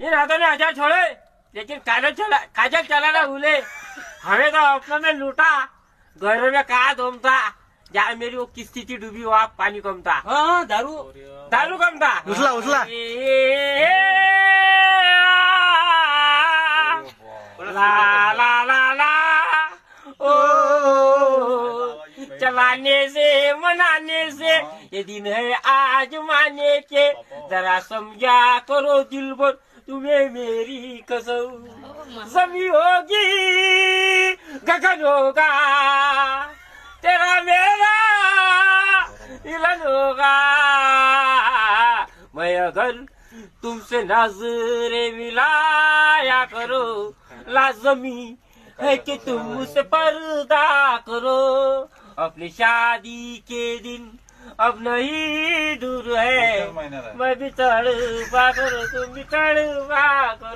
ये रातों ने हजार छोड़े लेकिन काजल चलाना भूले। हमें तो अपनों में लूटा, घरों में कहा धोमता। जहाँ मेरी वो किस्ती थी डूबी वहाँ पानी कम था। हाँ दारू दारू कम था। उचला उचला ला ला ला ला ओ चलाने से मनाने से ये दिन है आज माने के। जरा समझा करो दिल भर तुम्हें मेरी कसम। जमी होगी गगन होगा तेरा मेरा मिलन होगा। मैं अगर तुमसे नजरे मिलाया करो लाजमी है कि तुम मुझसे पर्दा करो। अपनी शादी के दिन अब नहीं दूर है। मैं भी तड़पा करो तुम भी तड़पा करो।